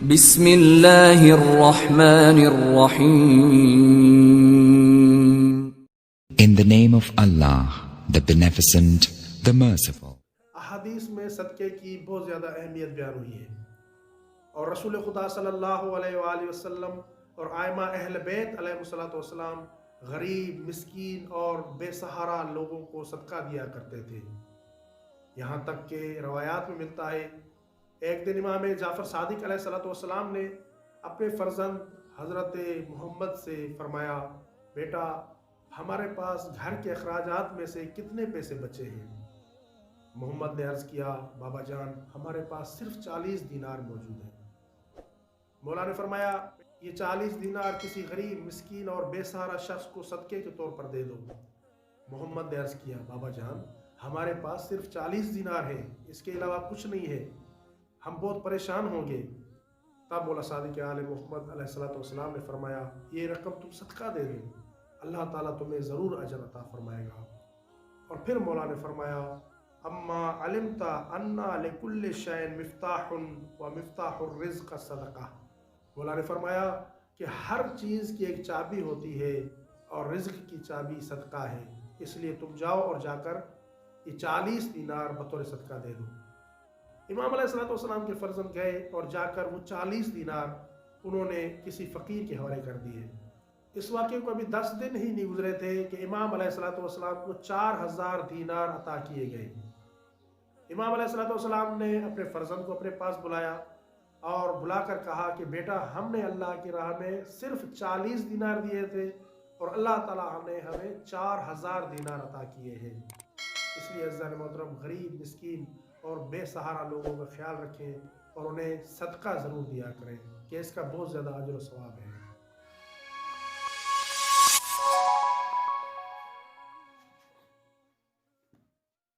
بسم اللہ الرحمن الرحیم. In the name of Allah, the Beneficent, the Merciful. احادیث میں صدقے کی بہت زیادہ اہمیت بیان ہوئی ہے، اور رسول خدا صلی اللہ علیہ وآلہ وسلم اور ائمہ اہل بیت علیہ السلام غریب، مسکین اور بے سہارا لوگوں کو صدقہ دیا کرتے تھے۔ یہاں تک کہ روایات میں ملتا ہے ایک دن امام جعفر صادق علیہ السلام نے اپنے فرزند حضرت محمد سے فرمایا، بیٹا ہمارے پاس گھر کے اخراجات میں سے کتنے پیسے بچے ہیں؟ محمد نے عرض کیا، بابا جان ہمارے پاس صرف 40 دینار موجود ہیں۔ مولا نے فرمایا، یہ 40 دینار کسی غریب، مسکین اور بے سہارا شخص کو صدقے کے طور پر دے دو۔ محمد نے عرض کیا، بابا جان ہمارے پاس صرف 40 دینار ہیں، اس کے علاوہ کچھ نہیں ہے، ہم بہت پریشان ہوں گے۔ تب مولا صادق عالم محمد علیہ السلام نے فرمایا، یہ رقم تم صدقہ دے دو، اللہ تعالیٰ تمہیں ضرور اجر عطا فرمائے گا۔ اور پھر مولا نے فرمایا، اما علمت ان لکل شیء مفتاح و مفتاح الرزق صدقہ۔ مولا نے فرمایا کہ ہر چیز کی ایک چابی ہوتی ہے اور رزق کی چابی صدقہ ہے، اس لیے تم جاؤ اور جا کر یہ 40 دینار بطور صدقہ دے دو۔ امام علیہ السلام کے فرزند گئے اور جا کر وہ 40 دینار انہوں نے کسی فقیر کے حوالے کر دیے۔ اس واقعے کو ابھی 10 دن ہی نہیں گزرے تھے کہ امام علیہ السلام کو 4000 دینار عطا کیے گئے۔ امام علیہ السلام نے اپنے فرزند کو اپنے پاس بلایا اور بلا کر کہا کہ بیٹا ہم نے اللہ کی راہ میں صرف 40 دینار دیے تھے اور اللہ تعالیٰ نے ہمیں 4000 دینار عطا کیے ہیں۔ اس لیے عزیزان محترم، غریب، مسکین اور بے سہارا لوگوں کا خیال رکھیں اور انہیں صدقہ ضرور دیا کریں کہ اس کا بہت زیادہ اجر و ثواب ہے۔